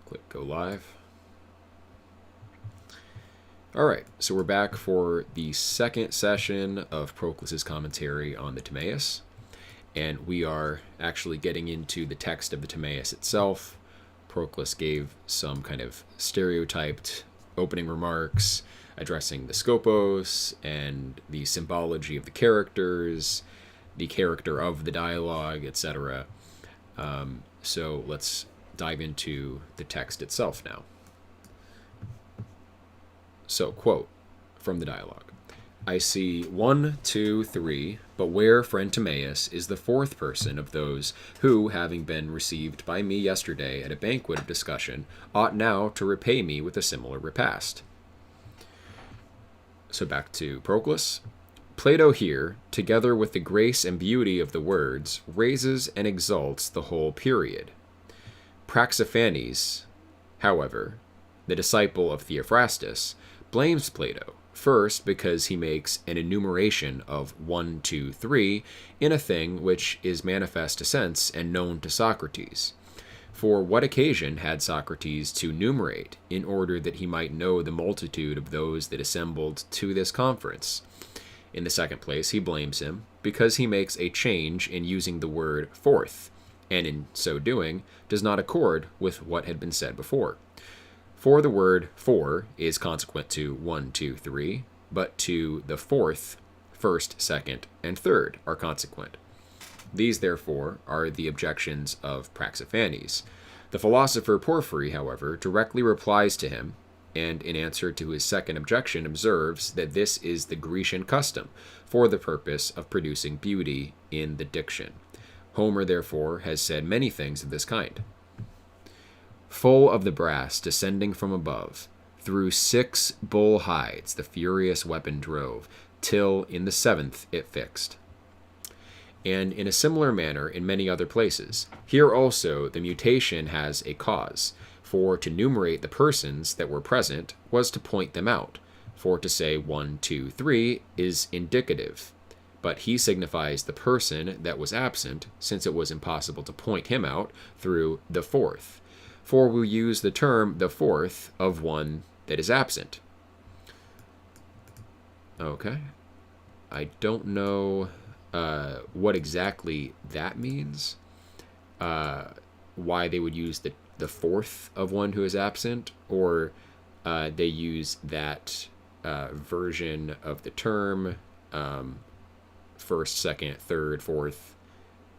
Click go live. All right, so we're back for the second session of Proclus's commentary on the Timaeus, and we are actually getting into the text of the Timaeus itself. Proclus gave some kind of stereotyped opening remarks addressing the scopos and the symbology of the characters, the character of the dialogue, etc. So let's dive into the text itself now. So, quote from the dialogue. I see 1, 2, 3, but where, friend Timaeus, is the fourth person of those who, having been received by me yesterday at a banquet of discussion, ought now to repay me with a similar repast? So back to Proclus. Plato here, together with the grace and beauty of the words, raises and exalts the whole period. Praxiphanes, however, the disciple of Theophrastus, blames Plato, first because he makes an enumeration of 1, 2, 3 in a thing which is manifest to sense and known to Socrates. For what occasion had Socrates to numerate, in order that he might know the multitude of those that assembled to this conference? In the second place, he blames him because he makes a change in using the word fourth, and in so doing does not accord with what had been said before. For the word for is consequent to 1, 2, 3, but to the fourth, first, second, and third are consequent. These, therefore, are the objections of Praxiphanes. The philosopher Porfy, however, directly replies to him, and in answer to his second objection observes that this is the Grecian custom for the purpose of producing beauty in the diction. Homer, therefore, has said many things of this kind. Full of the brass descending from above, through 6 bull hides the furious weapon drove, till in the 7th it fixed. And in a similar manner in many other places. Here also the mutation has a cause, for to numerate the persons that were present was to point them out, for to say 1, 2, 3 is indicative. But he signifies the person that was absent, since it was impossible to point him out through the fourth. For we use the term the fourth of one that is absent. Okay. I don't know what exactly that means. Why they would use the fourth of one who is absent, or they use that version of the term, first, second, third, fourth,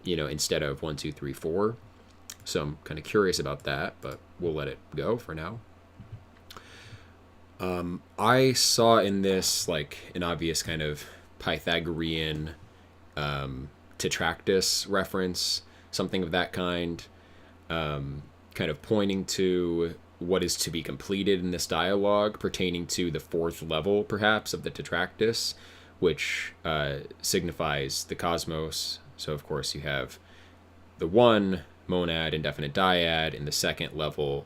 instead of 1, 2, 3, 4. So I'm kind of curious about that, but we'll let it go for now. I saw in this like an obvious kind of Pythagorean tetractys reference, something of that kind, kind of pointing to what is to be completed in this dialogue, pertaining to the fourth level, perhaps, of the tetractys, which signifies the cosmos. So, of course, you have the one monad, indefinite dyad, in the second level,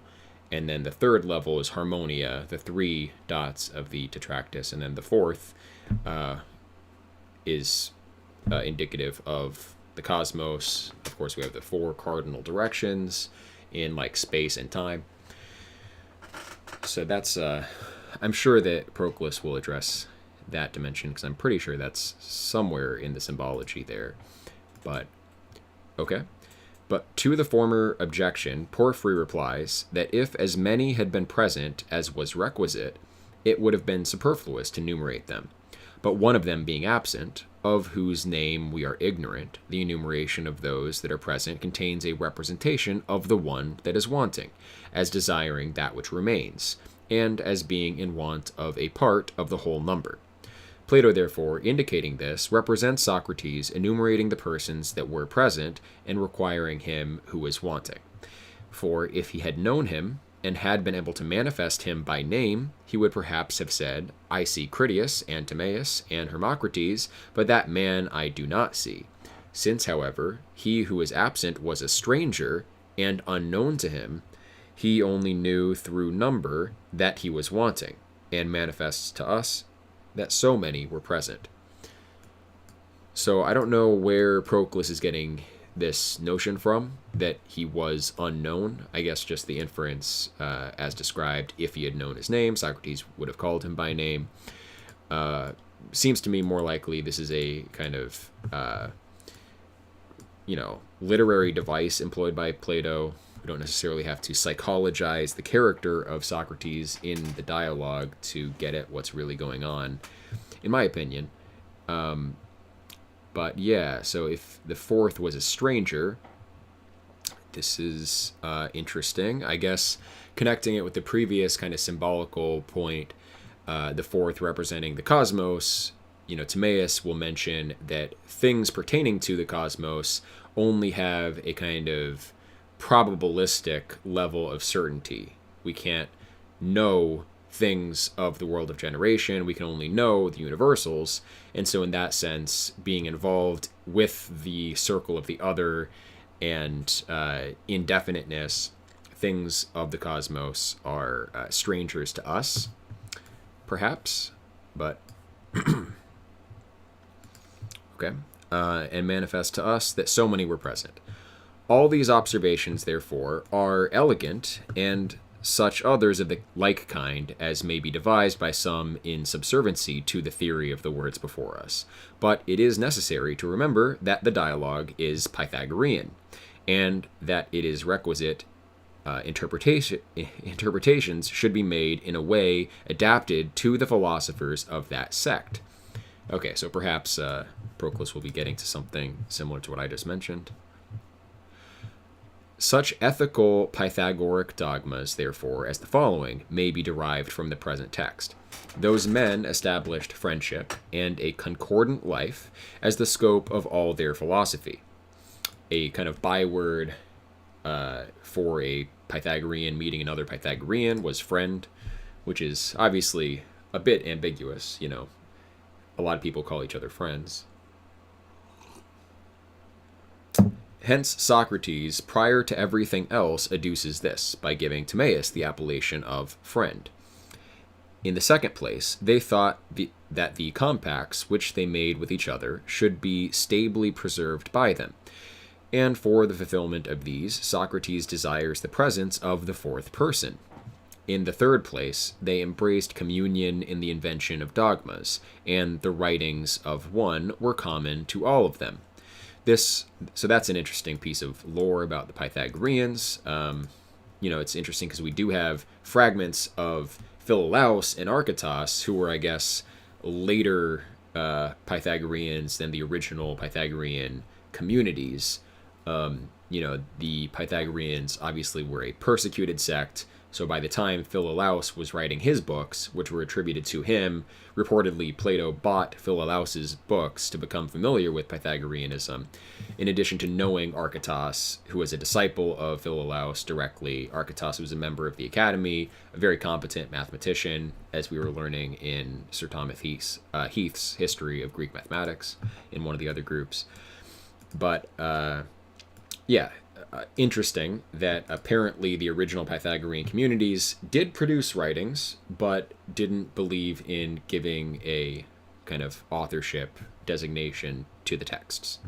and then the third level is harmonia, the 3 dots of the tetractys, and then the fourth is indicative of the cosmos. Of course, we have the 4 cardinal directions in like space and time. So that's I'm sure that Proclus will address that dimension, because I'm pretty sure that's somewhere in the symbology there. But okay. But to the former objection, Porphyry replies that if as many had been present as was requisite, it would have been superfluous to numerate them. But one of them being absent, of whose name we are ignorant, the enumeration of those that are present contains a representation of the one that is wanting, as desiring that which remains, and as being in want of a part of the whole number. Plato, therefore, indicating this, represents Socrates enumerating the persons that were present and requiring him who is wanting. For if he had known him, and had been able to manifest him by name, he would perhaps have said, I see Critias, and Timaeus, and Hermocrates, but that man I do not see. Since, however, he who was absent was a stranger, and unknown to him, he only knew through number that he was wanting, and manifests to us that so many were present. So I don't know where Proclus is getting this notion from, that he was unknown. I guess just the inference, as described, if he had known his name, Socrates would have called him by name. Seems to me more likely this is a kind of, literary device employed by Plato. We don't necessarily have to psychologize the character of Socrates in the dialogue to get at what's really going on, in my opinion. But yeah, so if the fourth was a stranger, this is interesting. I guess connecting it with the previous kind of symbolical point, the fourth representing the cosmos, Timaeus will mention that things pertaining to the cosmos only have a kind of probabilistic level of certainty. We can't know things of the world of generation. We can only know the universals. And so in that sense, being involved with the circle of the other and indefiniteness, things of the cosmos are strangers to us, perhaps, but okay, and manifest to us that so many were present. All these observations, therefore, are elegant, and such others of the like kind as may be devised by some in subserviency to the theory of the words before us. But it is necessary to remember that the dialogue is Pythagorean, and that it is requisite interpretations should be made in a way adapted to the philosophers of that sect. Okay, so perhaps Proclus will be getting to something similar to what I just mentioned. Such ethical Pythagoric dogmas, therefore, as the following, may be derived from the present text. Those men established friendship and a concordant life as the scope of all their philosophy. A kind of byword for a Pythagorean meeting another Pythagorean was friend, which is obviously a bit ambiguous. A lot of people call each other friends. Hence, Socrates, prior to everything else, adduces this by giving Timaeus the appellation of friend. In the second place, they thought that the compacts which they made with each other should be stably preserved by them. And for the fulfillment of these, Socrates desires the presence of the fourth person. In the third place, they embraced communion in the invention of dogmas, and the writings of one were common to all of them. So that's an interesting piece of lore about the Pythagoreans. It's interesting because we do have fragments of Philolaus and Archytas, who were, I guess, later Pythagoreans than the original Pythagorean communities. The Pythagoreans obviously were a persecuted sect. So by the time Philolaus was writing his books, which were attributed to him, reportedly Plato bought Philolaus's books to become familiar with Pythagoreanism. In addition to knowing Archytas, who was a disciple of Philolaus directly, Archytas was a member of the Academy, a very competent mathematician, as we were learning in Sir Thomas Heath's History of Greek Mathematics in one of the other groups. But, interesting that apparently the original Pythagorean communities did produce writings, but didn't believe in giving a kind of authorship designation to the texts.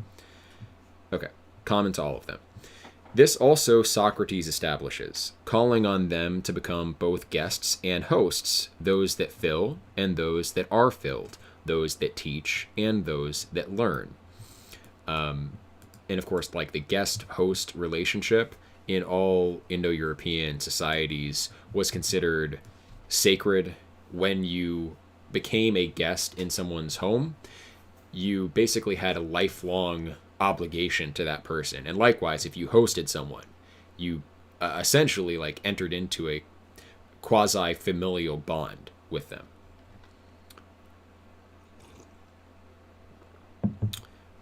Okay, common to all of them. This also Socrates establishes, calling on them to become both guests and hosts, those that fill and those that are filled, those that teach and those that learn. And of course, like the guest-host relationship in all Indo-European societies was considered sacred. When you became a guest in someone's home, you basically had a lifelong obligation to that person. And likewise, if you hosted someone, you essentially entered into a quasi-familial bond with them.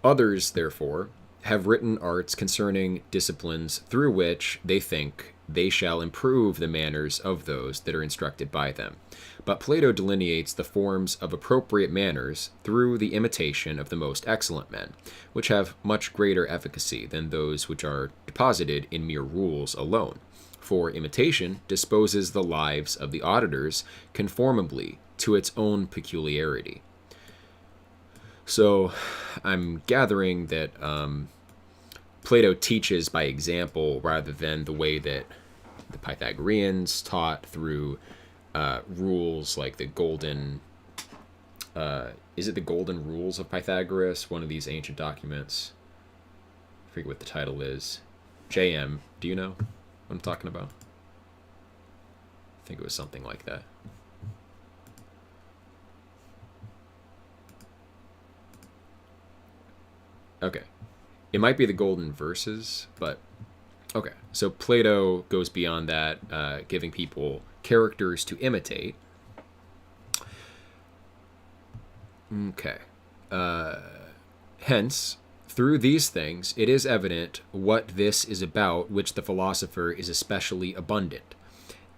Others, therefore, have written arts concerning disciplines through which they think they shall improve the manners of those that are instructed by them. But Plato delineates the forms of appropriate manners through the imitation of the most excellent men, which have much greater efficacy than those which are deposited in mere rules alone. For imitation disposes the lives of the auditors conformably to its own peculiarity. So I'm gathering that Plato teaches by example rather than the way that the Pythagoreans taught through rules like the golden. Is it the Golden Rules of Pythagoras? One of these ancient documents. I forget what the title is. JM, do you know what I'm talking about? I think it was something like that. Okay. It might be the Golden Verses, but okay. So Plato goes beyond that, giving people characters to imitate. Okay. Hence, through these things, it is evident what this is about, which the philosopher is especially abundant,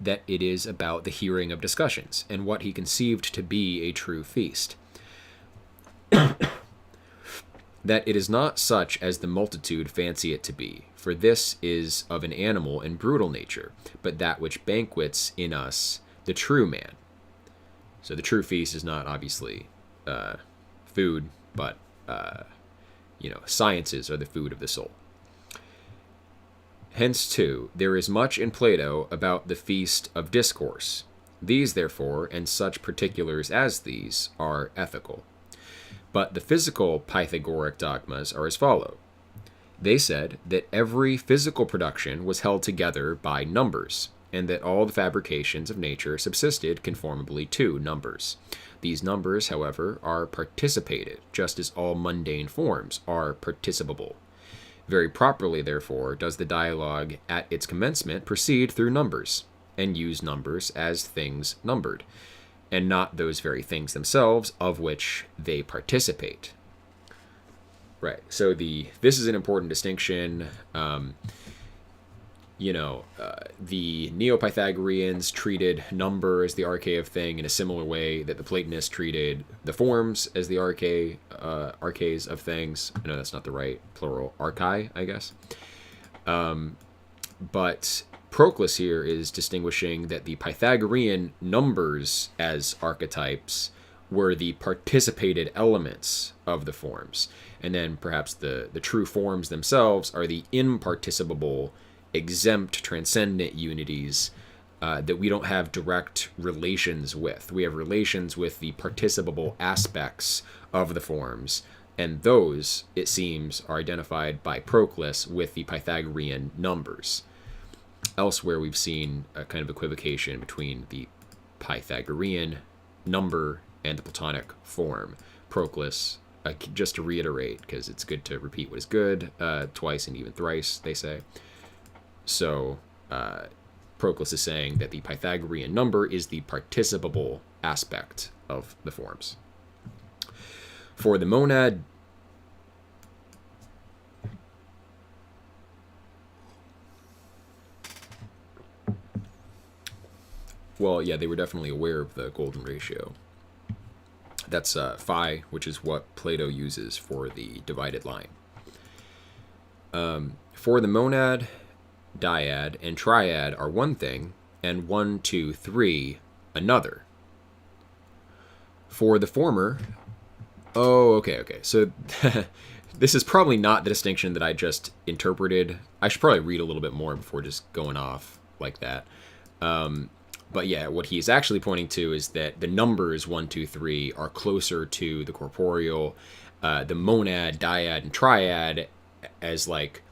that it is about the hearing of discussions, and what he conceived to be a true feast. That it is not such as the multitude fancy it to be, for this is of an animal and brutal nature, but that which banquets in us the true man. So the true feast is not obviously food, but sciences are the food of the soul. Hence, too, there is much in Plato about the feast of discourse. These, therefore, and such particulars as these, are ethical. But the physical Pythagoric dogmas are as follow. They said that every physical production was held together by numbers, and that all the fabrications of nature subsisted conformably to numbers. These numbers, however, are participated, just as all mundane forms are participable. Very properly, therefore, does the dialogue at its commencement proceed through numbers, and use numbers as things numbered, and not those very things themselves of which they participate. Right. So this is an important distinction. The Neo-Pythagoreans treated number as the arche of thing in a similar way that the Platonists treated the forms as the arches of things. I know that's not the right plural. Archai, I guess. But Proclus here is distinguishing that the Pythagorean numbers as archetypes were the participated elements of the forms. And then perhaps the true forms themselves are the imparticipable, exempt, transcendent unities that we don't have direct relations with. We have relations with the participable aspects of the forms, and those, it seems, are identified by Proclus with the Pythagorean numbers. Elsewhere, we've seen a kind of equivocation between the Pythagorean number and the Platonic form. Proclus, just to reiterate, because it's good to repeat what is good, twice and even thrice, they say. So, Proclus is saying that the Pythagorean number is the participable aspect of the forms. For the monad, well, yeah, they were definitely aware of the golden ratio. That's phi, which is what Plato uses for the divided line. For the monad, dyad, and triad are one thing, and 1, 2, 3 another. For the former, okay. So this is probably not the distinction that I just interpreted. I should probably read a little bit more before just going off like that. But yeah, what he's actually pointing to is that the numbers 1, 2, 3 are closer to the corporeal, the monad, dyad, and triad as like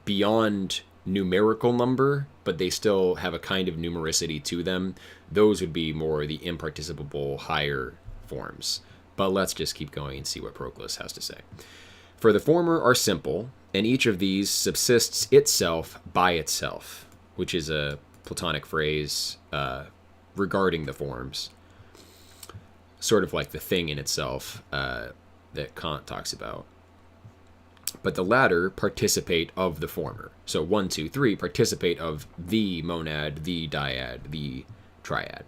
beyond numerical number, but they still have a kind of numericity to them. Those would be more the imparticipable higher forms. But let's just keep going and see what Proclus has to say. For the former are simple, and each of these subsists itself by itself, which is a Platonic phrase regarding the forms, sort of like the thing in itself that Kant talks about. But the latter participate of the former. So 1, 2, 3 participate of the monad, the dyad, the triad.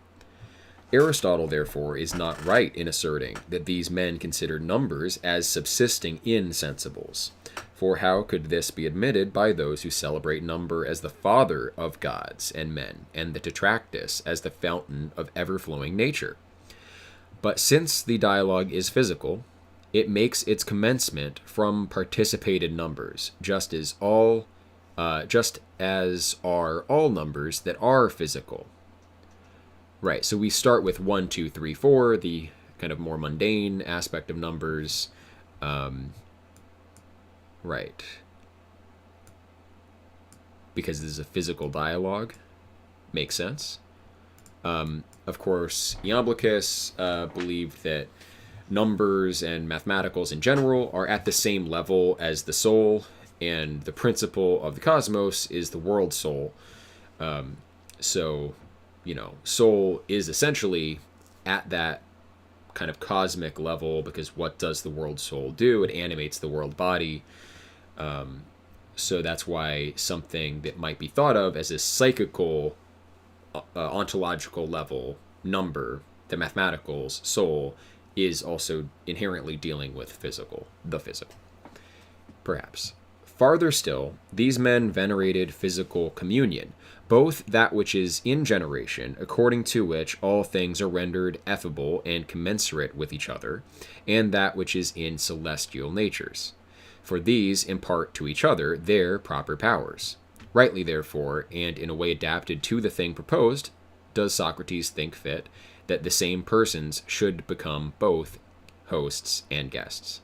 Aristotle, therefore, is not right in asserting that these men consider numbers as subsisting in sensibles. For how could this be admitted by those who celebrate number as the father of gods and men, and the tetractys as the fountain of ever-flowing nature? But since the dialogue is physical, it makes its commencement from participated numbers, just as are all numbers that are physical. Right, so we start with 1, 2, 3, 4, the kind of more mundane aspect of numbers. Right. Because this is a physical dialogue. Makes sense. Of course, Iamblichus believed that numbers and mathematicals in general are at the same level as the soul, and the principle of the cosmos is the world soul. So, soul is essentially at that kind of cosmic level, because what does the world soul do? It animates the world body. So that's why something that might be thought of as a psychical, ontological level number, the mathematical's soul, is also inherently dealing with the physical, perhaps. Farther still, these men venerated physical communion, both that which is in generation, according to which all things are rendered effable and commensurate with each other, and that which is in celestial natures. For these impart to each other their proper powers. Rightly, therefore, and in a way adapted to the thing proposed, does Socrates think fit that the same persons should become both hosts and guests.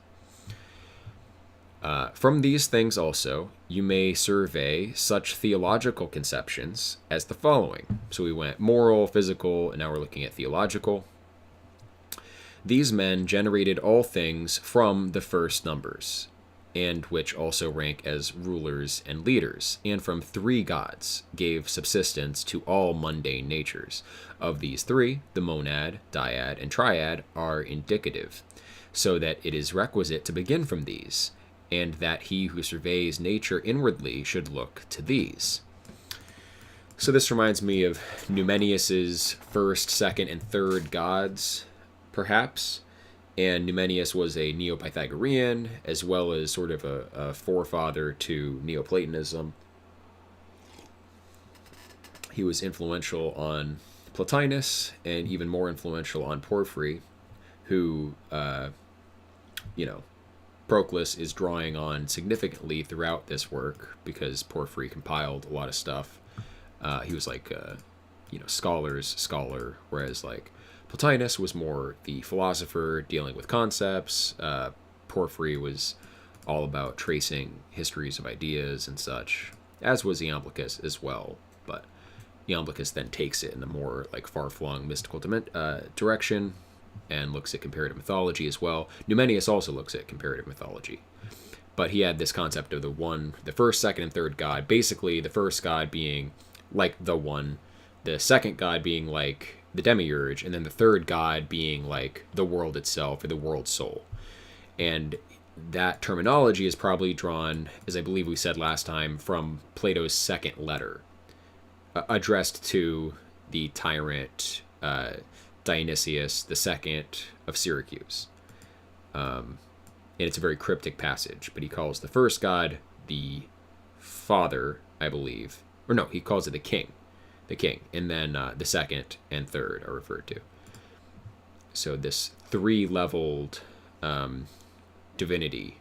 From these things also, you may survey such theological conceptions as the following. So we went moral, physical, and now we're looking at theological. These men generated all things from the first numbers, and which also rank as rulers and leaders, and from 3 gods gave subsistence to all mundane natures. Of these 3, the monad, dyad, and triad are indicative, so that it is requisite to begin from these, and that he who surveys nature inwardly should look to these. So this reminds me of Numenius's first, second, and third gods, perhaps. And Numenius was a Neo-Pythagorean, as well as sort of a forefather to Neoplatonism. He was influential on Plotinus, and even more influential on Porfy, who, Proclus is drawing on significantly throughout this work, because Porfy compiled a lot of stuff. He was like, scholar's scholar, whereas like Plotinus was more the philosopher dealing with concepts. Porfy was all about tracing histories of ideas and such, as was Iamblichus as well. But Iamblichus then takes it in the more like far-flung mystical direction and looks at comparative mythology as well. Numenius also looks at comparative mythology. But he had this concept of the first, second, and third god. Basically, the first god being like the one, the second god being like the demiurge, and then the third god being like the world itself, or the world soul. And that terminology is probably drawn, as I believe we said last time, from Plato's second letter, addressed to the tyrant Dionysius II of Syracuse. And it's a very cryptic passage, but he calls the first god the father, I believe. Or no, he calls it the king. And then the second and third are referred to. So this 3-leveled divinity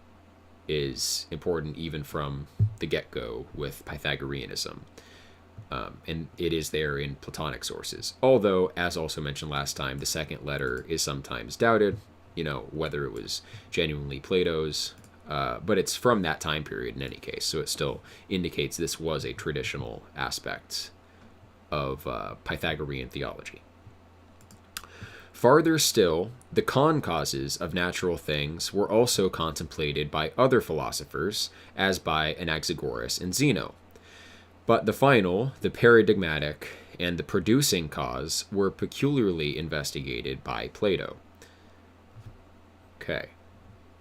is important even from the get-go with Pythagoreanism. And it is there in Platonic sources. Although, as also mentioned last time, the second letter is sometimes doubted, whether it was genuinely Plato's. But it's from that time period in any case, so it still indicates this was a traditional aspect of Pythagorean theology. Farther still, the causes of natural things were also contemplated by other philosophers, as by Anaxagoras and Zeno. But the final, the paradigmatic, and the producing cause were peculiarly investigated by Plato. Okay,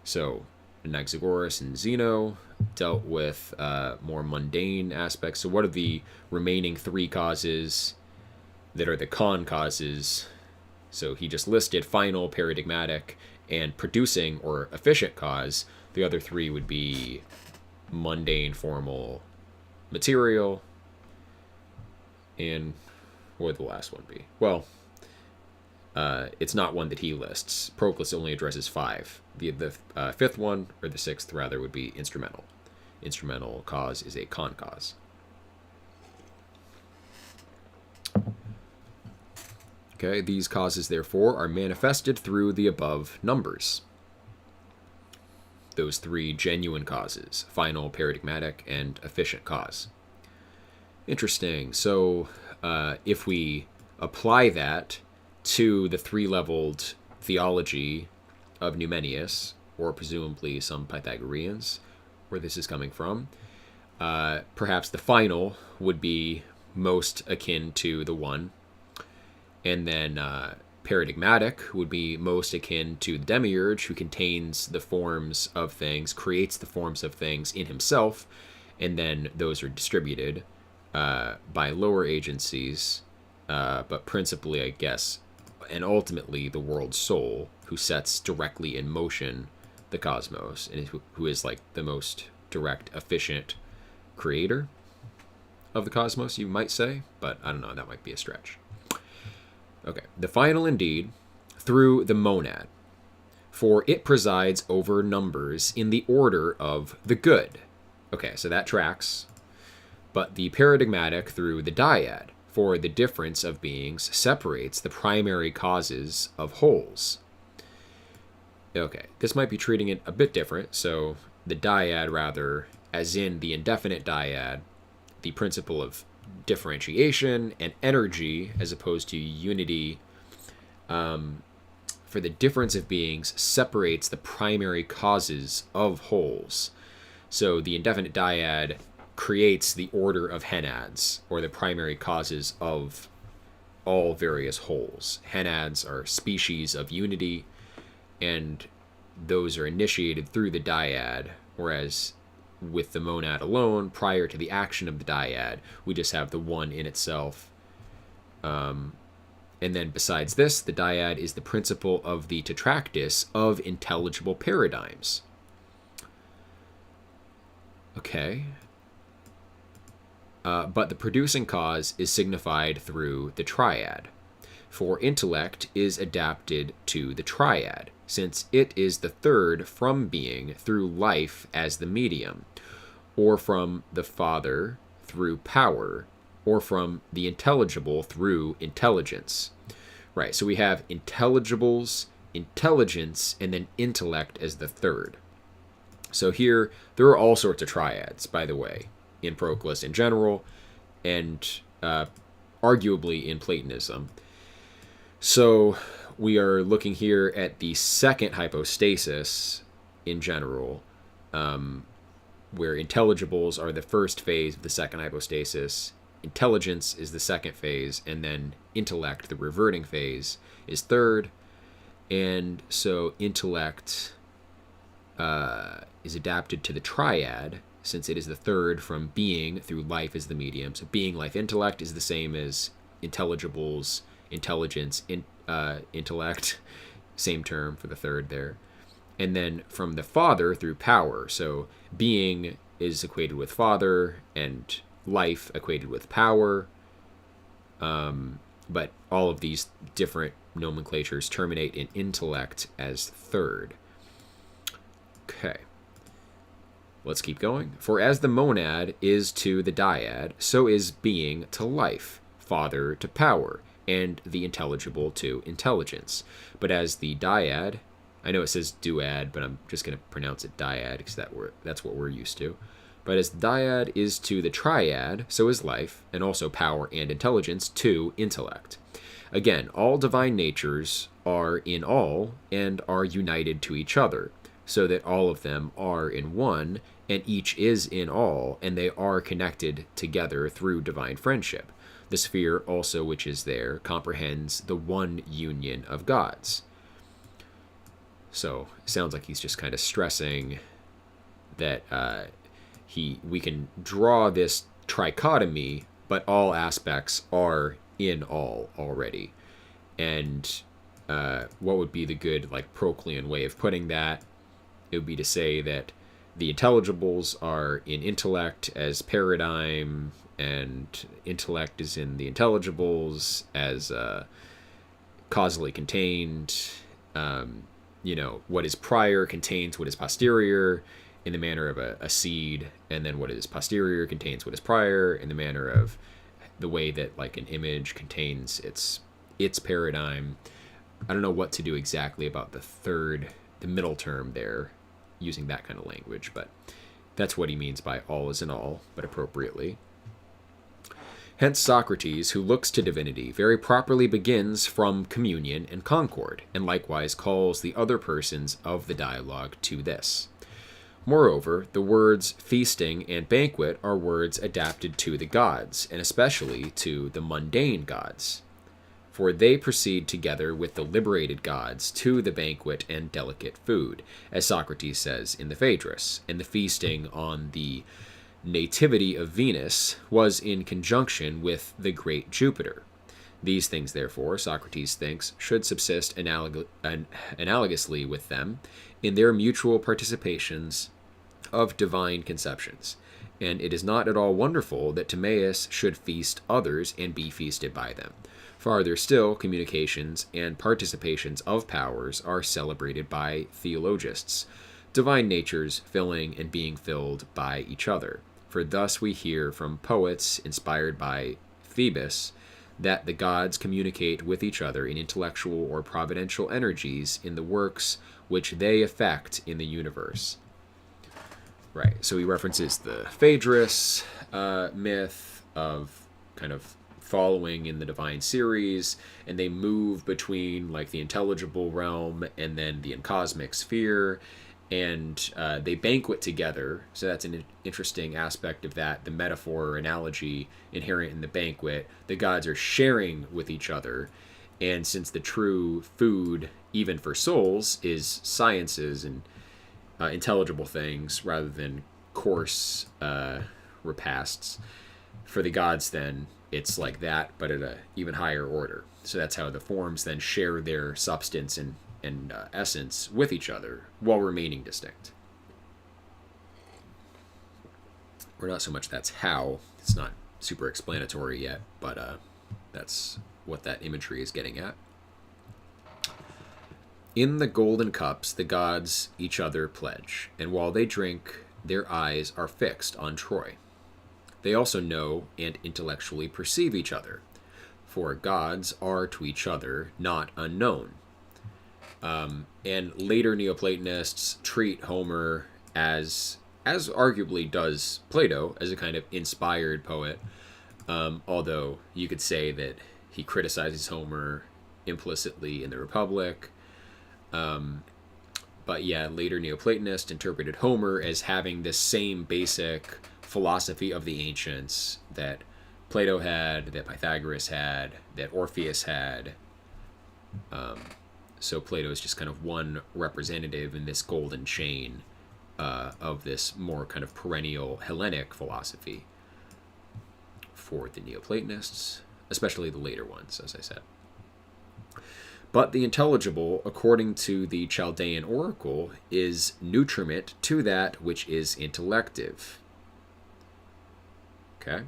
so Anaxagoras and Zeno dealt with more mundane aspects. So what are the remaining 3 causes that are the causes? So he just listed final, paradigmatic, and producing or efficient cause. The other 3 would be mundane, formal, material, and what would the last one be? Well, it's not one that he lists. Proclus only addresses 5. The fifth one, or the sixth rather, would be instrumental. Instrumental cause is a con cause. Okay, these causes, therefore, are manifested through the above numbers. Those 3 genuine causes: final, paradigmatic, and efficient cause. Interesting. So if we apply that to the 3-leveled theology of Timaeus, or presumably some Pythagoreans, where this is coming from, perhaps the final would be most akin to the 1, and then paradigmatic would be most akin to the demiurge, who contains the forms of things, creates the forms of things in himself, and then those are distributed by lower agencies, but principally, I guess, and ultimately the world's soul, who sets directly in motion the cosmos, and who is like the most direct, efficient creator of the cosmos, you might say, but I don't know, that might be a stretch. Okay, the final indeed, through the monad, for it presides over numbers in the order of the good. Okay, so that tracks. But the paradigmatic through the dyad, for the difference of beings separates the primary causes of wholes. Okay, this might be treating it a bit different, so the dyad rather, as in the indefinite dyad, the principle of differentiation and energy as opposed to unity, for the difference of beings separates the primary causes of wholes. So the indefinite dyad creates the order of henads, or the primary causes of all various wholes. Henads are species of unity, and those are initiated through the dyad, whereas with the monad alone, prior to the action of the dyad, we just have the one in itself. And then besides this, the dyad is the principle of the tetractys of intelligible paradigms. Okay. But the producing cause is signified through the triad. For intellect is adapted to the triad, since it is the third from being through life as the medium, or from the Father through power, or from the intelligible through intelligence. Right, so we have intelligibles, intelligence, and then intellect as the third. So here, there are all sorts of triads, by the way, in Proclus in general, and arguably in Platonism. So we are looking here at the second hypostasis in general, where intelligibles are the first phase of the second hypostasis, intelligence is the second phase, and then intellect, the reverting phase, is third. And so intellect is adapted to the triad, since it is the third from being through life as the medium. So being, life, intellect is the same as intelligibles, intelligence, intellect, same term for the third there. And then from the Father through power. So being is equated with Father, and life equated with power. But all of these different nomenclatures terminate in intellect as third. Okay. Let's keep going. For as the monad is to the dyad, so is being to life, Father to power, and the intelligible to intelligence. But as the dyad, I know it says duad, but I'm just going to pronounce it dyad because that's what we're used to. But as the dyad is to the triad, so is life, and also power and intelligence to intellect. Again, all divine natures are in all and are united to each other, so that all of them are in one, and each is in all, and they are connected together through divine friendship. The sphere also which is there comprehends the one union of gods. So it sounds like he's just kind of stressing that we can draw this trichotomy, but all aspects are in all already. And what would be the good Proclean way of putting that? It would be to say that the intelligibles are in intellect as paradigm, and intellect is in the intelligibles as causally contained. What is prior contains what is posterior in the manner of a seed, and then what is posterior contains what is prior in the manner of the way that like an image contains its paradigm. I don't know what to do exactly about the middle term there, using that kind of language, but that's what he means by all is in all, but appropriately. Hence Socrates, who looks to divinity, very properly begins from communion and concord, and likewise calls the other persons of the dialogue to this. Moreover, the words feasting and banquet are words adapted to the gods, and especially to the mundane gods, for they proceed together with the liberated gods to the banquet and delicate food, as Socrates says in the Phaedrus, and the feasting on the nativity of Venus was in conjunction with the great Jupiter. These things, therefore, Socrates thinks, should subsist analogously with them in their mutual participations of divine conceptions. And it is not at all wonderful that Timaeus should feast others and be feasted by them. Farther still, communications and participations of powers are celebrated by theologists, divine natures filling and being filled by each other. For thus we hear from poets inspired by Phoebus that the gods communicate with each other in intellectual or providential energies in the works which they effect in the universe. Right, so he references the Phaedrus myth of kind of following in the divine series, and they move between like the intelligible realm and then the cosmic sphere, and they banquet together. So that's an interesting aspect of that, the metaphor or analogy inherent in the banquet. The gods are sharing with each other, and since the true food, even for souls, is sciences and intelligible things rather than coarse repasts, for the gods then it's like that, but at an even higher order. So that's how the forms then share their substance and essence with each other while remaining distinct. Or not so much that's how, it's not super explanatory yet, but that's what that imagery is getting at. In the golden cups the gods each other pledge, and while they drink, their eyes are fixed on Troy. They also know and intellectually perceive each other, for gods are to each other not unknown. And later Neoplatonists treat Homer as arguably does Plato, as a kind of inspired poet, although you could say that he criticizes Homer implicitly in the Republic. But yeah, later Neoplatonists interpreted Homer as having this same basic philosophy of the ancients that Plato had, that Pythagoras had, that Orpheus had. So Plato is just kind of one representative in this golden chain of this more kind of perennial Hellenic philosophy for the Neoplatonists, especially the later ones, as I said. But the intelligible, according to the Chaldean oracle, is nutriment to that which is intellective. Okay?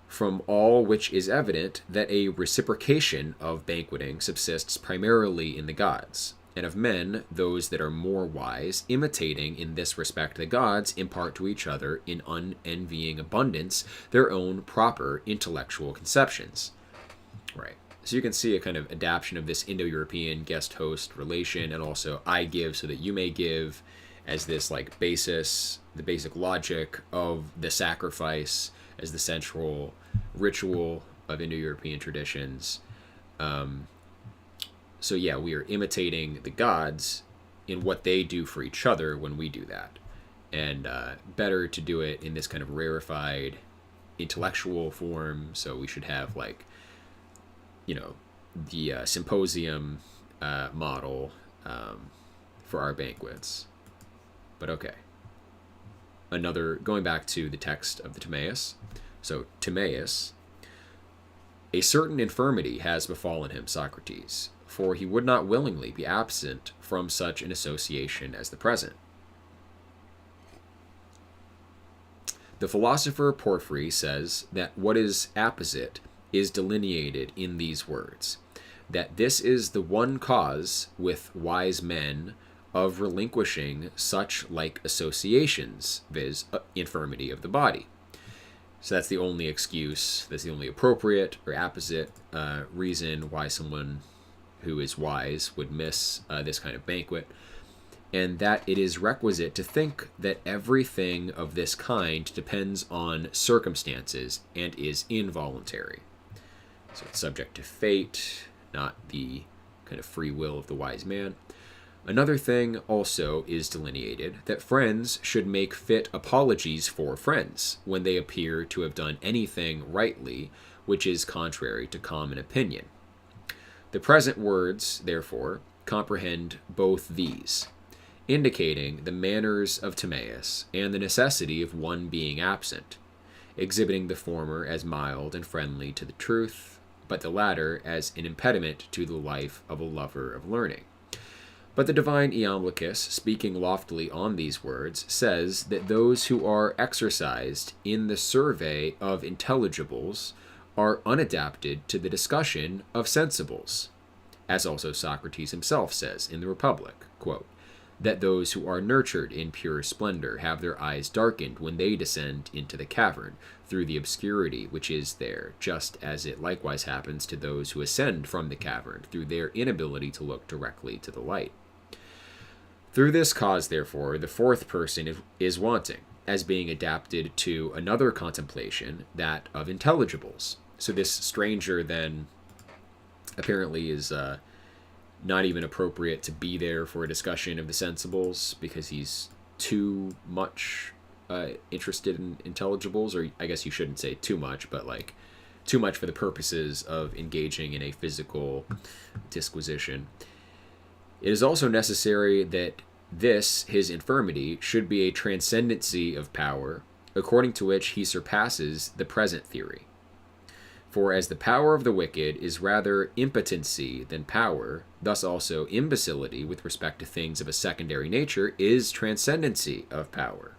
From all which is evident that a reciprocation of banqueting subsists primarily in the gods, and of men, those that are more wise, imitating in this respect the gods, impart to each other in unenvying abundance their own proper intellectual conceptions. Right. So you can see a kind of adaptation of this Indo-European guest-host relation, and also I give so that you may give, as this like basis, the basic logic of the sacrifice as the central ritual of Indo-European traditions. So yeah, we are imitating the gods in what they do for each other when we do that. And better to do it in this kind of rarefied intellectual form, so we should have like, you know, the symposium model for our banquets. But okay. Going back to the text of the Timaeus. So, Timaeus, a certain infirmity has befallen him, Socrates, for he would not willingly be absent from such an association as the present. The philosopher Porfy says that what is apposite is delineated in these words, that this is the one cause with wise men of relinquishing such like associations, viz., infirmity of the body. So that's the only excuse, that's the only appropriate or apposite reason why someone who is wise would miss this kind of banquet, and that it is requisite to think that everything of this kind depends on circumstances and is involuntary. So it's subject to fate, not the kind of free will of the wise man. Another thing also is delineated, that friends should make fit apologies for friends when they appear to have done anything rightly which is contrary to common opinion. The present words, therefore, comprehend both these, indicating the manners of Timaeus and the necessity of one being absent, exhibiting the former as mild and friendly to the truth, but the latter as an impediment to the life of a lover of learning. But the divine Iamblichus, speaking loftily on these words, says that those who are exercised in the survey of intelligibles are unadapted to the discussion of sensibles, as also Socrates himself says in the Republic, quote, that those who are nurtured in pure splendor have their eyes darkened when they descend into the cavern through the obscurity which is there, just as it likewise happens to those who ascend from the cavern through their inability to look directly to the light. Through this cause, therefore, the fourth person is wanting, as being adapted to another contemplation, that of intelligibles. So this stranger then apparently is not even appropriate to be there for a discussion of the sensibles, because he's too much interested in intelligibles, or I guess you shouldn't say too much, but like too much for the purposes of engaging in a physical disquisition. It is also necessary that this, his infirmity, should be a transcendency of power, according to which he surpasses the present theory. For as the power of the wicked is rather impotency than power, thus also imbecility with respect to things of a secondary nature is transcendency of power.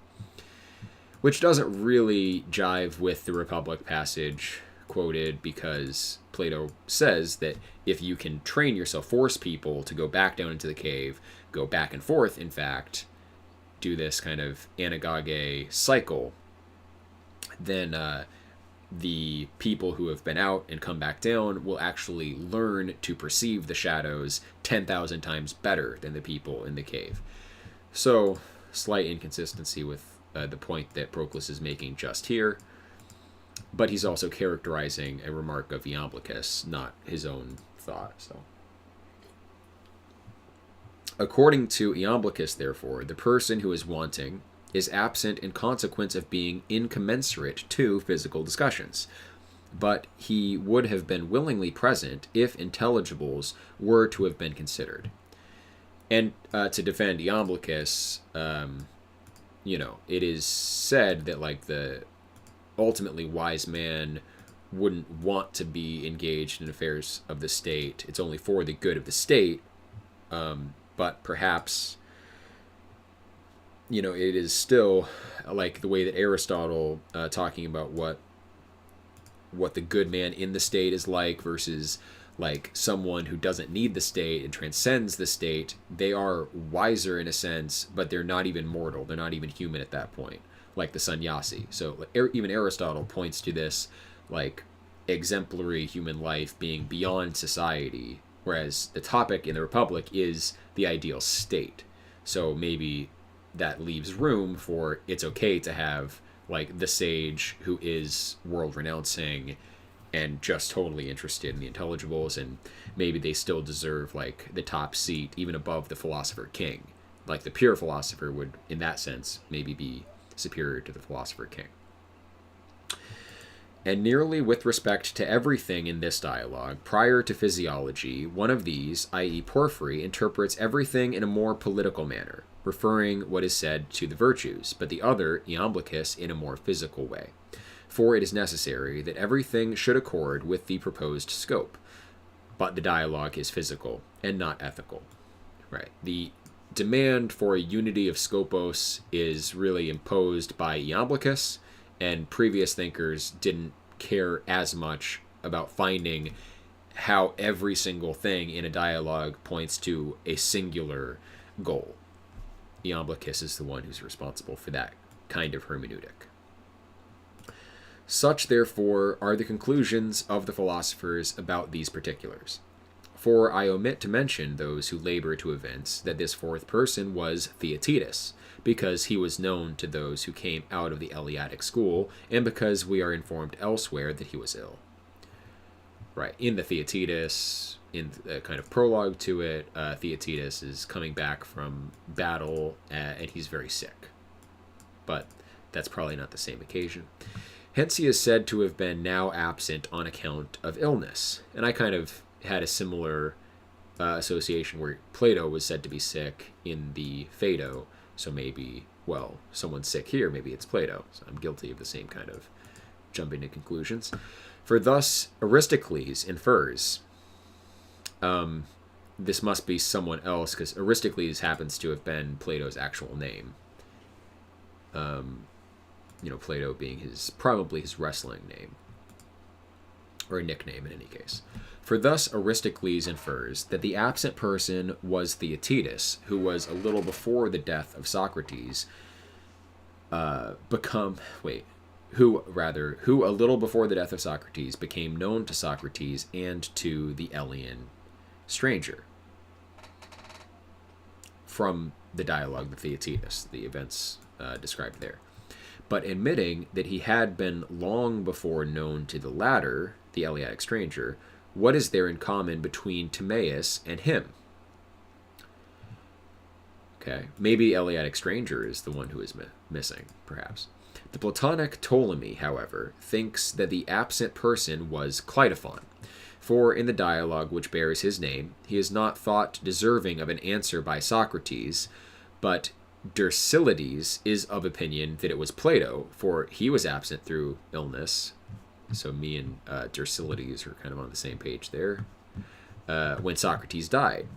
Which doesn't really jive with the Republic passage quoted, because Plato says that if you can train yourself, force people to go back down into the cave, go back and forth, in fact, do this kind of anagoge cycle, then the people who have been out and come back down will actually learn to perceive the shadows 10,000 times better than the people in the cave. So, slight inconsistency with the point that Proclus is making just here, but he's also characterizing a remark of Iamblichus, not his own thought. So, according to Iamblichus, therefore, the person who is wanting is absent in consequence of being incommensurate to physical discussions, but he would have been willingly present if intelligibles were to have been considered. And to defend Iamblichus, it is said that like the ultimately wise man wouldn't want to be engaged in affairs of the state. It's only for the good of the state, but perhaps it is still like the way that Aristotle, talking about what the good man in the state is like versus like someone who doesn't need the state and transcends the state. They are wiser in a sense, but they're not even mortal. They're not even human at that point, like the sannyasi. So even Aristotle points to this like exemplary human life being beyond society, whereas the topic in the Republic is the ideal state. So maybe that leaves room for it's okay to have like the sage who is world renouncing and just totally interested in the intelligibles, and maybe they still deserve like the top seat even above the philosopher king. Like the pure philosopher would, in that sense, maybe be superior to the philosopher king. And nearly with respect to everything in this dialogue, prior to physiology, one of these, i.e. Porfy, interprets everything in a more political manner, referring what is said to the virtues, but the other, Iamblichus, in a more physical way. For it is necessary that everything should accord with the proposed scope, but the dialogue is physical and not ethical. Right. The demand for a unity of scopos is really imposed by Iamblichus, and previous thinkers didn't care as much about finding how every single thing in a dialogue points to a singular goal. Iamblichus is the one who's responsible for that kind of hermeneutic. Such, therefore, are the conclusions of the philosophers about these particulars. For I omit to mention those who labor to evince that this fourth person was Theaetetus, because he was known to those who came out of the Eleatic school, and because we are informed elsewhere that he was ill. Right, in the Theaetetus, in the kind of prologue to it, Theaetetus is coming back from battle, and he's very sick. But that's probably not the same occasion. Hence he is said to have been now absent on account of illness. And I kind of had a similar association where Plato was said to be sick in the Phaedo. So maybe, well, someone's sick here, maybe it's Plato. So I'm guilty of the same kind of jumping to conclusions. For thus Aristocles infers, this must be someone else, because Aristocles happens to have been Plato's actual name. Plato being probably his wrestling name, or a nickname in any case. For thus Aristocles infers that the absent person was Theaetetus, who was a little before the death of Socrates, who a little before the death of Socrates became known to Socrates and to the Elean stranger. From the dialogue of Theaetetus, the events described there. But admitting that he had been long before known to the latter, the Eleatic stranger, what is there in common between Timaeus and him? Okay, maybe Eleatic stranger is the one who is missing, perhaps. The Platonic Ptolemy, however, thinks that the absent person was Cleitophon, for in the dialogue which bears his name, he is not thought deserving of an answer by Socrates, but Dercyllides is of opinion that it was Plato, for he was absent through illness. So me and Dercyllides are kind of on the same page there. When Socrates died.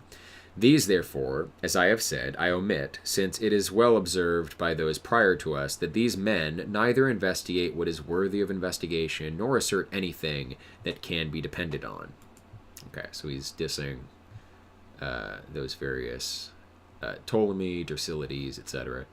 These, therefore, as I have said, I omit, since it is well observed by those prior to us that these men neither investigate what is worthy of investigation, nor assert anything that can be depended on. Okay, so he's dissing those various Ptolemy, Dercyllides, etc.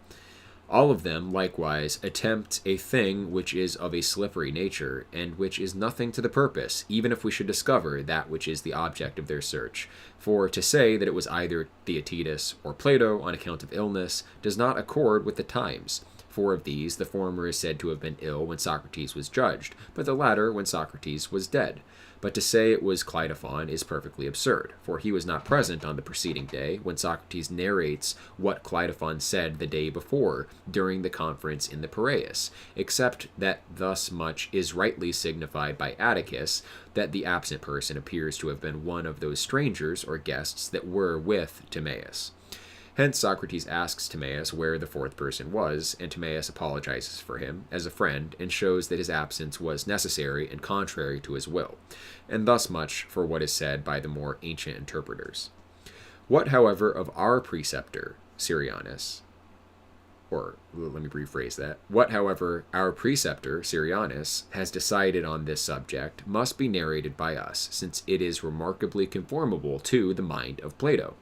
All of them, likewise, attempt a thing which is of a slippery nature, and which is nothing to the purpose, even if we should discover that which is the object of their search. For to say that it was either Theaetetus or Plato on account of illness does not accord with the times. For of these, the former is said to have been ill when Socrates was judged, but the latter when Socrates was dead. But to say it was Cleitophon is perfectly absurd, for he was not present on the preceding day when Socrates narrates what Cleitophon said the day before during the conference in the Piraeus, except that thus much is rightly signified by Atticus, that the absent person appears to have been one of those strangers or guests that were with Timaeus. Hence Socrates asks Timaeus where the fourth person was, and Timaeus apologizes for him as a friend and shows that his absence was necessary and contrary to his will. And thus much for what is said by the more ancient interpreters. What, however, of our preceptor, Syrianus, or let me rephrase that, what, however, our preceptor, Syrianus, has decided on this subject must be narrated by us, since it is remarkably conformable to the mind of Plato.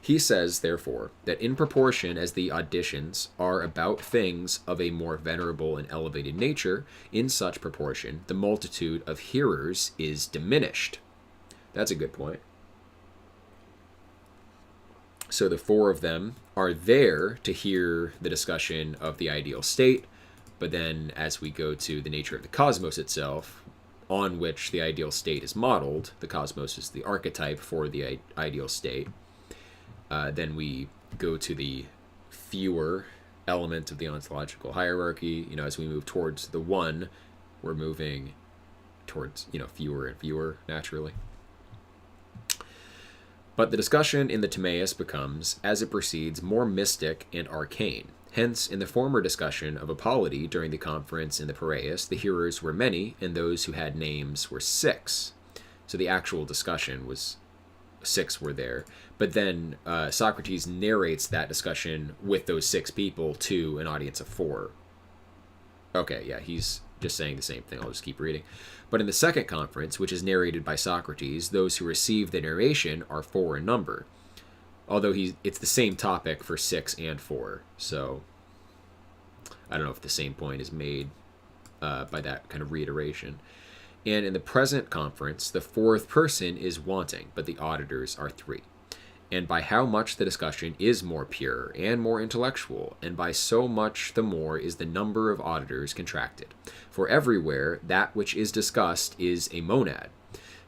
He says, therefore, that in proportion as the auditions are about things of a more venerable and elevated nature, in such proportion the multitude of hearers is diminished. That's a good point. So the four of them are there to hear the discussion of the ideal state, but then as we go to the nature of the cosmos itself, on which the ideal state is modeled, the cosmos is the archetype for the ideal state, then we go to the fewer element of the ontological hierarchy. As we move towards the one, we're moving towards, fewer and fewer, naturally. But the discussion in the Timaeus becomes, as it proceeds, more mystic and arcane. Hence, in the former discussion of Apollody during the conference in the Piraeus, the hearers were many, and those who had names were 6. So the actual discussion was 6 were there. But then Socrates narrates that discussion with those 6 people to an audience of 4. Okay, yeah, he's just saying the same thing. I'll just keep reading. But in the second conference, which is narrated by Socrates, those who receive the narration are 4 in number. Although it's the same topic for 6 and 4. So I don't know if the same point is made by that kind of reiteration. And in the present conference, the 4th person is wanting, but the auditors are 3. And by how much the discussion is more pure and more intellectual, and by so much the more is the number of auditors contracted. For everywhere that which is discussed is a monad,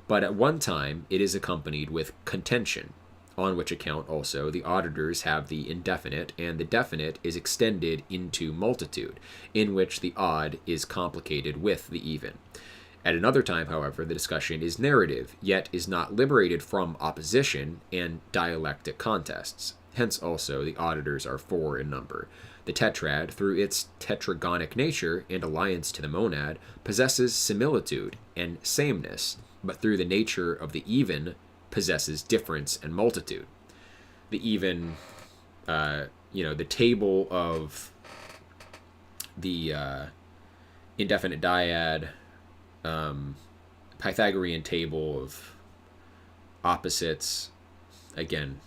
but at one time it is accompanied with contention, on which account also the auditors have the indefinite, and the definite is extended into multitude, in which the odd is complicated with the even. At another time, however, the discussion is narrative, yet is not liberated from opposition and dialectic contests. Hence also the auditors are 4 in number. The tetrad, through its tetragonic nature and alliance to the monad, possesses similitude and sameness, but through the nature of the even, possesses difference and multitude. The even, the table of the indefinite dyad, Pythagorean table of opposites, again,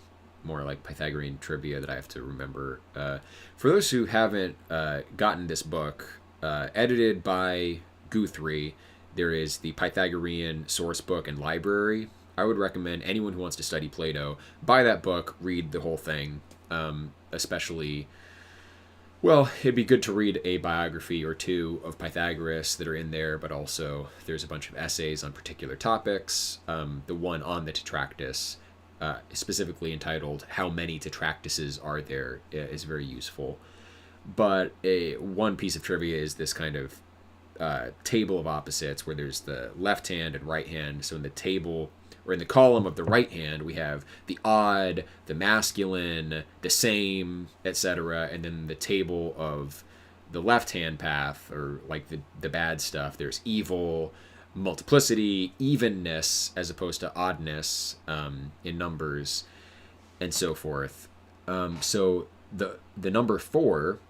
more like Pythagorean trivia that I have to remember. For those who haven't gotten this book, edited by Guthrie, there is the Pythagorean source book and library. I would recommend anyone who wants to study Plato buy that book, read the whole thing, especially... Well, it'd be good to read a biography or two of Pythagoras that are in there, but also there's a bunch of essays on particular topics. The one on the Tetractus, specifically entitled "How Many Tetractuses Are There?" is very useful. But one piece of trivia is this kind of table of opposites where there's the left hand and right hand. So in the table, or in the column of the right hand, we have the odd, the masculine, the same, etc. And then the table of the left-hand path, or like the bad stuff, there's evil, multiplicity, evenness, as opposed to oddness in numbers, and so forth. So the number 4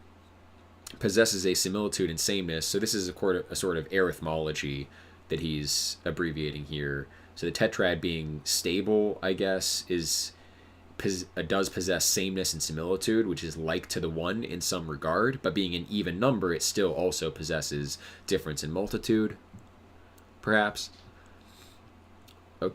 possesses a similitude and sameness. So this is a sort of arithmology that he's abbreviating here. So the tetrad being stable, I guess, does possess sameness and similitude, which is like to the 1 in some regard, but being an even number, it still also possesses difference and multitude, perhaps. Okay.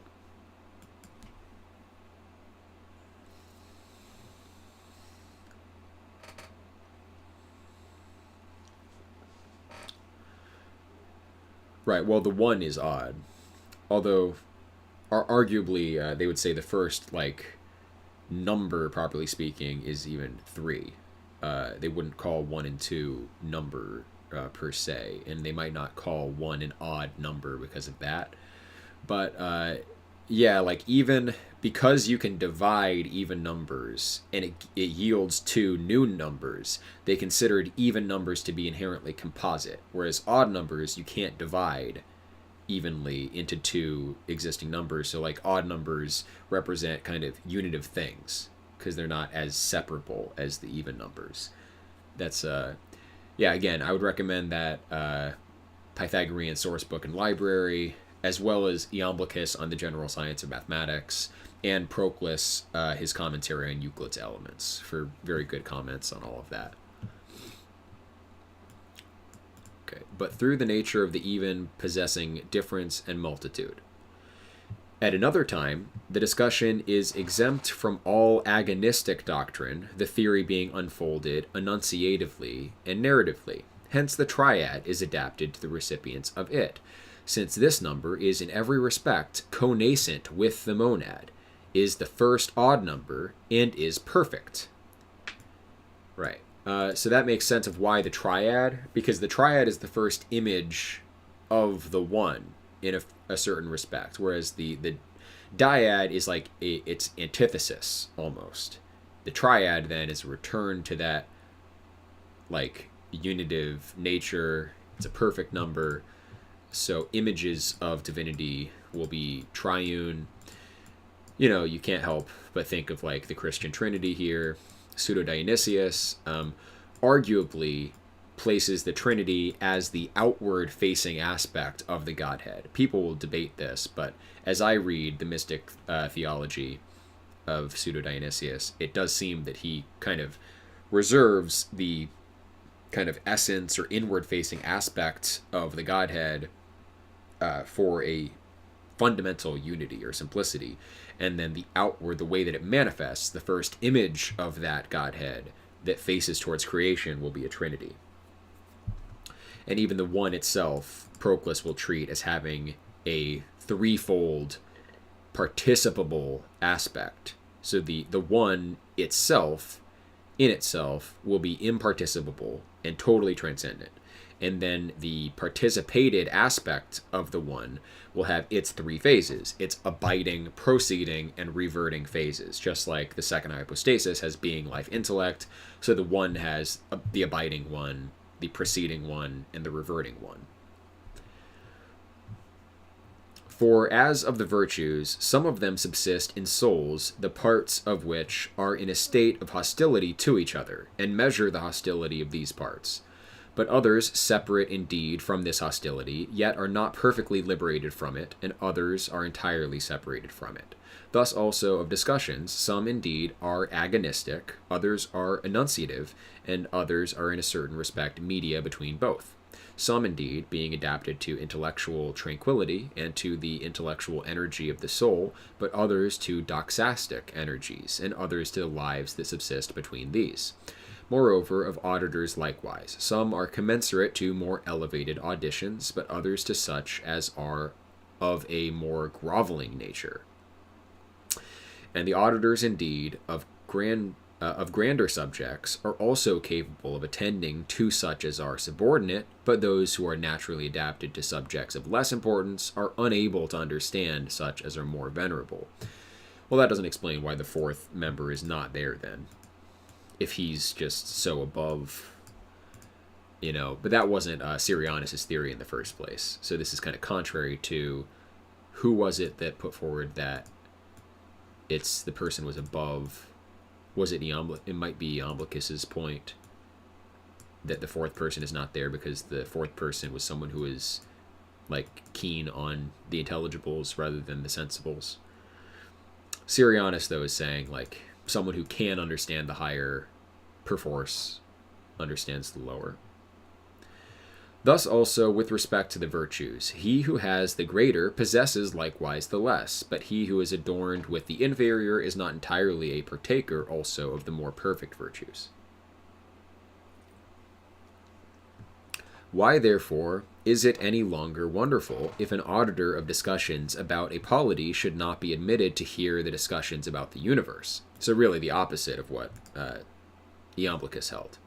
Right, well, the 1 is odd, although... arguably, they would say the first, number, properly speaking, is even 3. They wouldn't call 1 and 2 number per se, and they might not call 1 an odd number because of that. But, even because you can divide even numbers, and it yields 2 new numbers, they considered even numbers to be inherently composite, whereas odd numbers you can't divide evenly into 2 existing numbers. So odd numbers represent kind of unitive things because they're not as separable as the even numbers. That's again, I would recommend that Pythagorean source book and library, as well as Iamblichus on the general science of mathematics, and Proclus, his commentary on Euclid's Elements, for very good comments on all of that. But through the nature of the even possessing difference and multitude. At another time, the discussion is exempt from all agonistic doctrine, the theory being unfolded enunciatively and narratively. Hence the triad is adapted to the recipients of it, since this number is in every respect connascent with the monad, is the first odd number, and is perfect. Right. So that makes sense of why the triad, because the triad is the first image of the 1 in a certain respect, whereas the dyad is its antithesis, almost. The triad, then, is a return to that, unitive nature. It's a perfect number, so images of divinity will be triune. You can't help but think of, the Christian Trinity here. Pseudo-Dionysius. Arguably, places the Trinity as the outward-facing aspect of the Godhead. People will debate this, but as I read the mystic theology of Pseudo-Dionysius, it does seem that he kind of reserves the kind of essence or inward-facing aspect of the Godhead for a fundamental unity or simplicity, and then the outward, the way that it manifests, the first image of that Godhead that faces towards creation will be a Trinity. And even the one itself, Proclus will treat as having a threefold participable aspect. So the one itself, in itself, will be imparticipable and totally transcendent. And then the participated aspect of the one will have its three phases, its abiding, proceeding, and reverting phases, just like the second hypostasis has being, life, intellect. So the one has the abiding one, the preceding one, and the reverting one. For as of the virtues, some of them subsist in souls, the parts of which are in a state of hostility to each other, and measure the hostility of these parts. But others, separate indeed from this hostility, yet are not perfectly liberated from it, and others are entirely separated from it. Thus also of discussions, some indeed are agonistic, others are enunciative, and others are in a certain respect media between both. Some indeed being adapted to intellectual tranquility and to the intellectual energy of the soul, but others to doxastic energies, and others to the lives that subsist between these. Moreover, of auditors likewise, some are commensurate to more elevated auditions, but others to such as are of a more groveling nature. And the auditors indeed of grander subjects are also capable of attending to such as are subordinate, but those who are naturally adapted to subjects of less importance are unable to understand such as are more venerable. Well, that doesn't explain why the fourth member is not there then, if he's just so above, but that wasn't Syrianus' theory in the first place. So this is kind of contrary to, who was it that put forward that the person was above? Was it it might be Iamblichus's point that the fourth person is not there because the fourth person was someone who is keen on the intelligibles rather than the sensibles. Syrianus, though, is saying someone who can understand the higher perforce understands the lower. Thus also with respect to the virtues, he who has the greater possesses likewise the less, but he who is adorned with the inferior is not entirely a partaker also of the more perfect virtues. Why, therefore, is it any longer wonderful if an auditor of discussions about a polity should not be admitted to hear the discussions about the universe? So really the opposite of what Iamblichus held.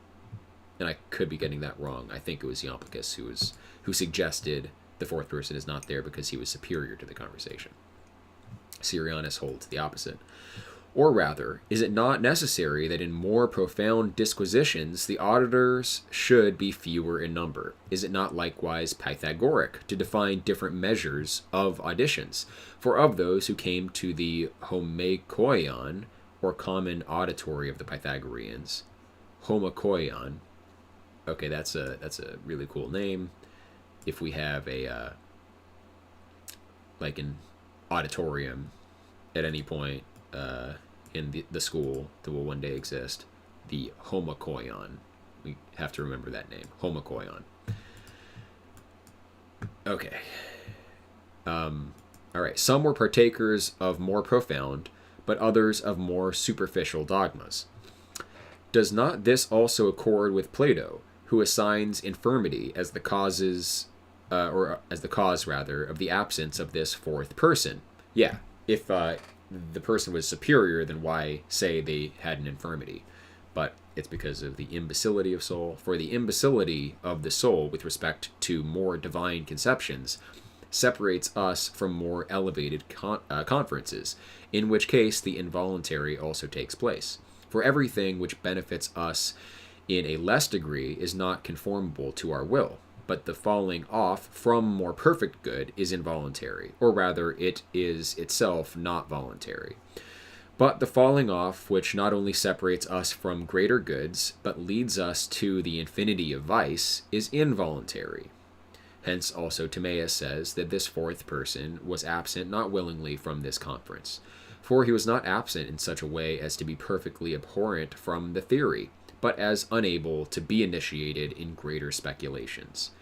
And I could be getting that wrong. I think it was Iamblichus who suggested the fourth person is not there because he was superior to the conversation. Syrianus holds the opposite. Or rather, is it not necessary that in more profound disquisitions the auditors should be fewer in number? Is it not likewise Pythagoric to define different measures of auditions? For of those who came to the homokoion, or common auditory of the Pythagoreans, homokoion. Okay, that's a really cool name. If we have an auditorium at any point in the school that will one day exist, the homokoion. We have to remember that name, homokoion. Okay. All right. Some were partakers of more profound, but others of more superficial dogmas. Does not this also accord with Plato, who assigns infirmity as the cause of the absence of this fourth person? Yeah, if the person was superior, then why say they had an infirmity? But it's because of the imbecility of soul. For the imbecility of the soul with respect to more divine conceptions separates us from more elevated conferences, in which case the involuntary also takes place. For everything which benefits us in a less degree is not conformable to our will, but the falling off from more perfect good is involuntary, or rather it is itself not voluntary. But the falling off, which not only separates us from greater goods, but leads us to the infinity of vice, is involuntary. Hence also Timaeus says that this fourth person was absent not willingly from this conference, for he was not absent in such a way as to be perfectly abhorrent from the theory, but as unable to be initiated in greater speculations.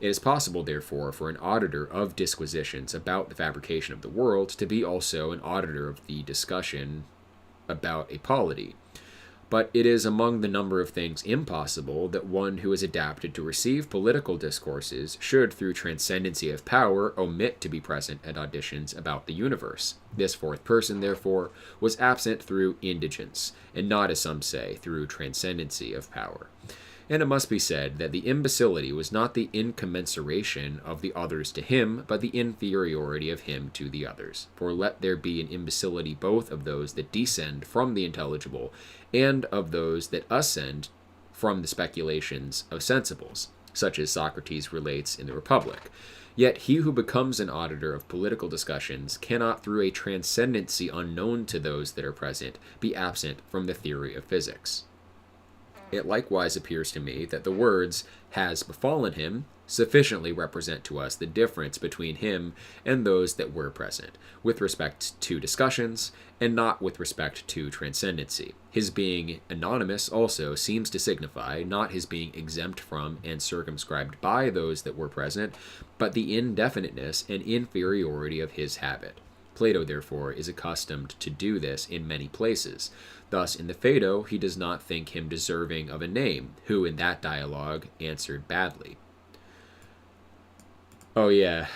It is possible, therefore, for an auditor of disquisitions about the fabrication of the world to be also an auditor of the discussion about a polity. But it is among the number of things impossible that one who is adapted to receive political discourses should, through transcendency of power, omit to be present at auditions about the universe. This fourth person, therefore, was absent through indigence, and not, as some say, through transcendency of power. And it must be said that the imbecility was not the incommensuration of the others to him, but the inferiority of him to the others. For let there be an imbecility both of those that descend from the intelligible, and of those that ascend from the speculations of sensibles, such as Socrates relates in the Republic. Yet he who becomes an auditor of political discussions cannot, through a transcendency unknown to those that are present, be absent from the theory of physics. It likewise appears to me that the words has befallen him sufficiently represent to us the difference between him and those that were present, with respect to discussions, and not with respect to transcendency. His being anonymous also seems to signify not his being exempt from and circumscribed by those that were present, but the indefiniteness and inferiority of his habit. Plato, therefore, is accustomed to do this in many places. Thus, in the Phaedo, he does not think him deserving of a name, who in that dialogue answered badly. Oh, yeah.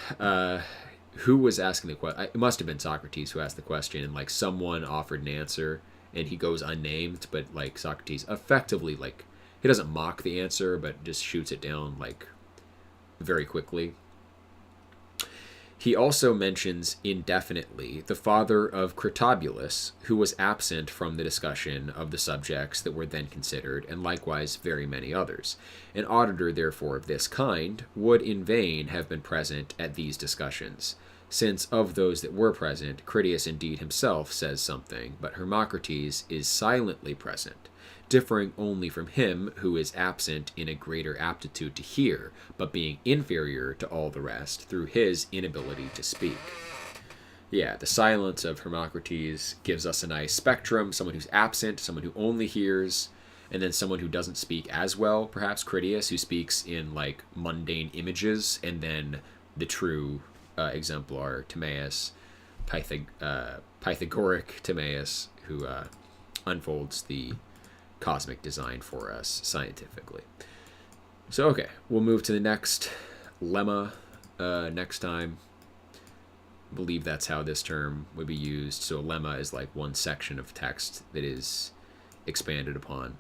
Who was asking the question? It must have been Socrates who asked the question, and, like, someone offered an answer, and he goes unnamed, but, like, Socrates effectively, like, he doesn't mock the answer, but just shoots it down, like, very quickly. He also mentions indefinitely the father of Critobulus, who was absent from the discussion of the subjects that were then considered, and likewise very many others. An auditor, therefore, of this kind would in vain have been present at these discussions, since of those that were present, Critias indeed himself says something, but Hermocrates is silently present, differing only from him who is absent in a greater aptitude to hear, but being inferior to all the rest through his inability to speak. Yeah, the silence of Hermocrates gives us a nice spectrum, someone who's absent, someone who only hears, and then someone who doesn't speak as well, perhaps Critias, who speaks in, like, mundane images, and then the true exemplar, Timaeus, Pythagoric Timaeus, who unfolds the cosmic design for us scientifically. So, okay, we'll move to the next lemma next time. I believe that's how this term would be used. So a lemma is like one section of text that is expanded upon.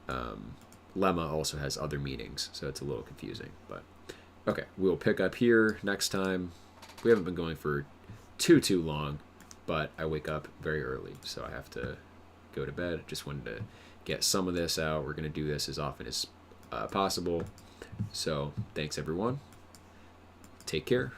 Lemma also has other meanings, so it's a little confusing. But okay, we'll pick up here next time. We haven't been going for too long, but I wake up very early, so I have to go to bed. Just wanted to get some of this out. We're going to do this as often as possible. So thanks, everyone. Take care.